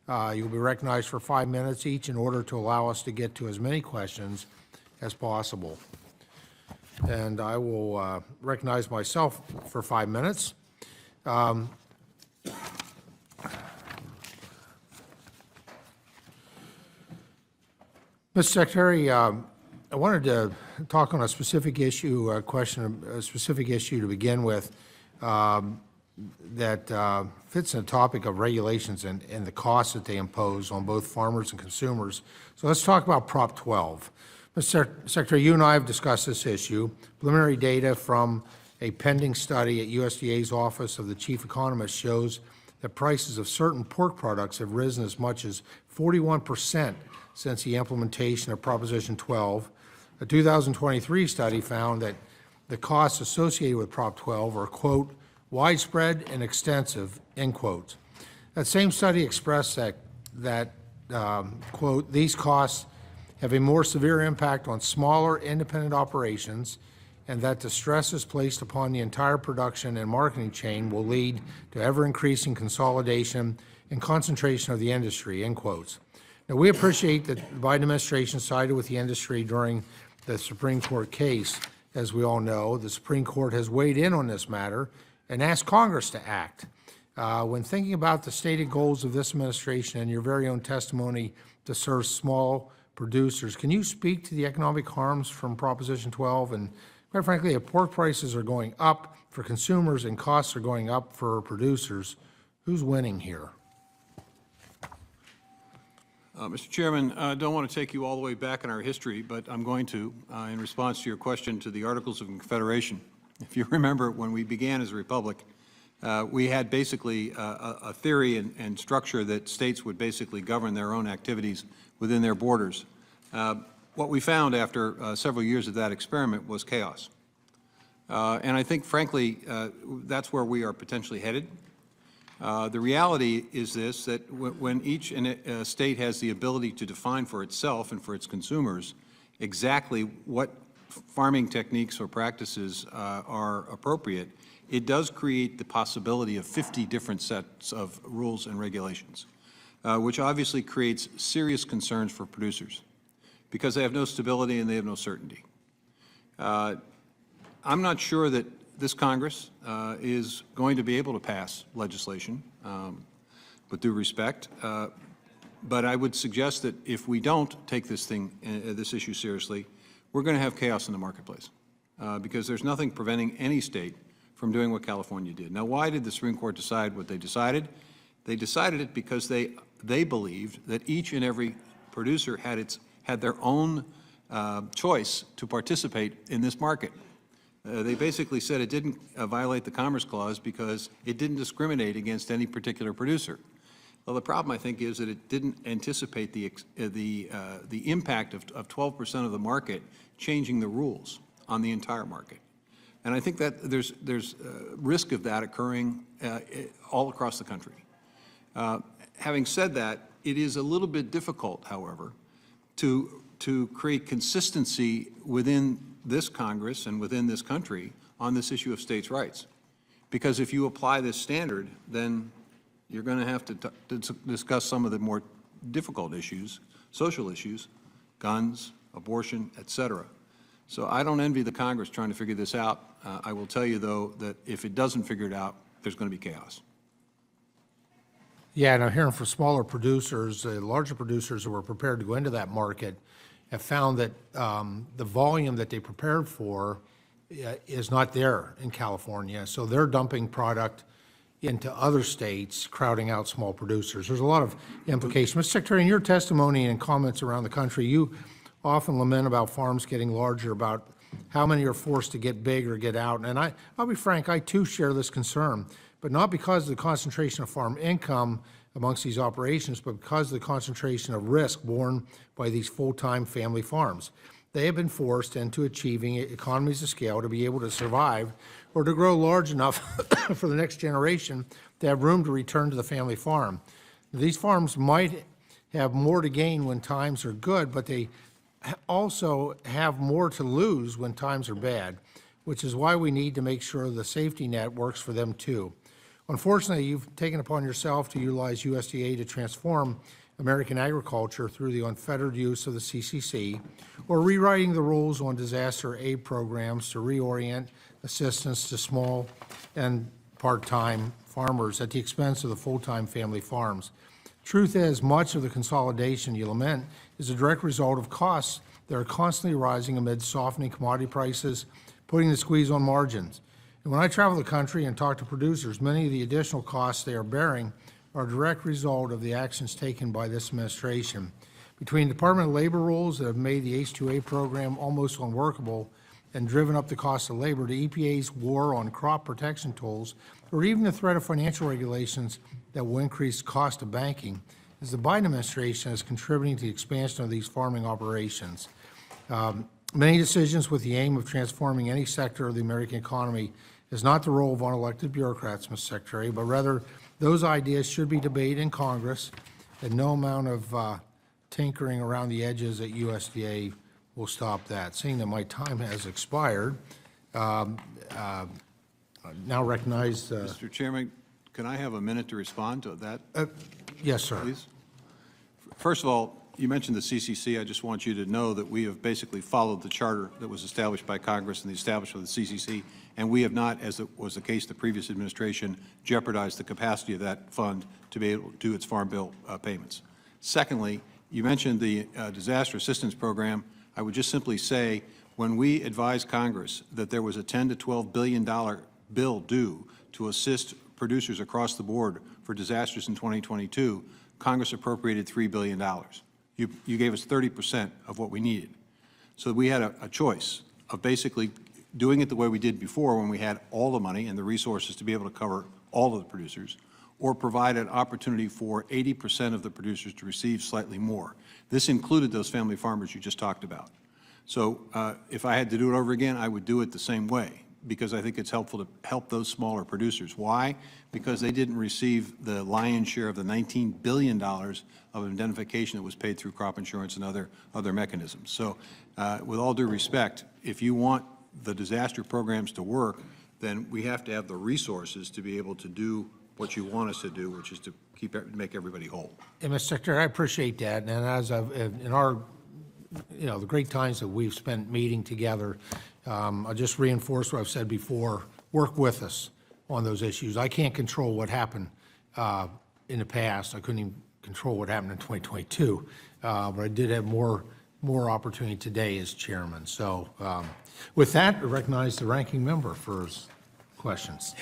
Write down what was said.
You'll be recognized for 5 minutes each in order to allow us to get to as many questions as possible. And I will recognize myself for 5 minutes. Mr. Secretary, I wanted to talk on a specific issue, a specific issue to begin with that fits in the topic of regulations and the costs that they impose on both farmers and consumers. So let's talk about Prop 12. Mr. Secretary, you and I have discussed this issue. Preliminary data from a pending study at USDA's Office of the Chief Economist shows that prices of certain pork products have risen as much as 41% since the implementation of Proposition 12. A 2023 study found that the costs associated with Prop 12 are, quote, widespread and extensive, end quote. That same study expressed that quote, these costs have a more severe impact on smaller independent operations, and that the stresses placed upon the entire production and marketing chain will lead to ever-increasing consolidation and concentration of the industry, end quotes. Now, we appreciate that the Biden administration sided with the industry during the Supreme Court case. As we all know, the Supreme Court has weighed in on this matter and asked Congress to act. When thinking about the stated goals of this administration and your very own testimony to serve small producers, can you speak to the economic harms from Proposition 12? And quite frankly, if pork prices are going up for consumers and costs are going up for producers, who's winning here? Mr. Chairman, I don't want to take you all the way back in our history, but I'm going to, in response to your question to the Articles of Confederation. If you remember, when we began as a republic, we had basically a theory and structure that states would basically govern their own activities within their borders. What we found after several years of that experiment was chaos. And I think, frankly, that's where we are potentially headed. The reality is this, that when each state has the ability to define for itself and for its consumers exactly what farming techniques or practices are appropriate, it does create the possibility of 50 different sets of rules and regulations, which obviously creates serious concerns for producers because they have no stability and they have no certainty. I'm not sure that this Congress is going to be able to pass legislation, with due respect, but I would suggest that if we don't take this issue seriously, we're going to have chaos in the marketplace because there's nothing preventing any state from doing what California did. Now, why did the Supreme Court decide what they decided? They decided it because they believed that each and every producer had their own choice to participate in this market. They basically said it didn't violate the Commerce Clause because it didn't discriminate against any particular producer. Well, the problem, I think, is that it didn't anticipate the impact of 12% of the market changing the rules on the entire market. And I think that there's risk of that occurring all across the country. Having said that, it is a little bit difficult, however, to create consistency within this Congress and within this country on this issue of states' rights. Because if you apply this standard, then you're going to have to discuss some of the more difficult issues, social issues, guns, abortion, et cetera. So I don't envy the Congress trying to figure this out. I will tell you, though, that if it doesn't figure it out, there's going to be chaos. Yeah, and I'm hearing from smaller producers, larger producers who are prepared to go into that market have found that the volume that they prepared for is not there in California. So they're dumping product into other states, crowding out small producers. There's a lot of implications. Mr. Secretary, in your testimony and comments around the country, you often lament about farms getting larger, about how many are forced to get big or get out. And I'll be frank, I too share this concern, but not because of the concentration of farm income amongst these operations, but because of the concentration of risk borne by these full-time family farms. They have been forced into achieving economies of scale to be able to survive or to grow large enough for the next generation to have room to return to the family farm. These farms might have more to gain when times are good, but they also have more to lose when times are bad, which is why we need to make sure the safety net works for them too. Unfortunately, you've taken upon yourself to utilize USDA to transform American agriculture through the unfettered use of the CCC, or rewriting the rules on disaster aid programs to reorient assistance to small and part-time farmers at the expense of the full-time family farms. Truth is, much of the consolidation you lament is a direct result of costs that are constantly rising amid softening commodity prices, putting the squeeze on margins. And when I travel the country and talk to producers, many of the additional costs they are bearing are a direct result of the actions taken by this administration. Between Department of Labor rules that have made the H-2A program almost unworkable and driven up the cost of labor, to EPA's war on crop protection tools, or even the threat of financial regulations that will increase cost of banking, is the Biden administration is contributing to the expansion of these farming operations. Many decisions with the aim of transforming any sector of the American economy is not the role of unelected bureaucrats, Mr. Secretary, but rather those ideas should be debated in Congress, and no amount of tinkering around the edges at USDA will stop that. Seeing that my time has expired, now recognize. Mr. Chairman, can I have a minute to respond to that? Yes, sir. Please. First of all, you mentioned the CCC. I just want you to know that we have basically followed the charter that was established by Congress and the establishment of the CCC, and we have not, as it was the case the previous administration, jeopardized the capacity of that fund to be able to do its farm bill payments. Secondly, you mentioned the disaster assistance program. I would just simply say, when we advised Congress that there was a $10 to $12 billion bill due to assist producers across the board for disasters in 2022, Congress appropriated $3 billion. You gave us 30% of what we needed. So we had a choice of basically doing it the way we did before, when we had all the money and the resources to be able to cover all of the producers, or provide an opportunity for 80% of the producers to receive slightly more. This included those family farmers you just talked about. So if I had to do it over again, I would do it the same way, because I think it's helpful to help those smaller producers. Why? Because they didn't receive the lion's share of the $19 billion of indemnification that was paid through crop insurance and other mechanisms. So with all due respect, if you want the disaster programs to work, then we have to have the resources to be able to do what you want us to do, which is to make everybody whole. And Mr. Secretary, I appreciate that. And as in our, the great times that we've spent meeting together, I'll just reinforce what I've said before. Work with us on those issues. I can't control what happened in the past. I couldn't even control what happened in 2022, but I did have more opportunity today as chairman. So with that, I recognize the ranking member for his questions.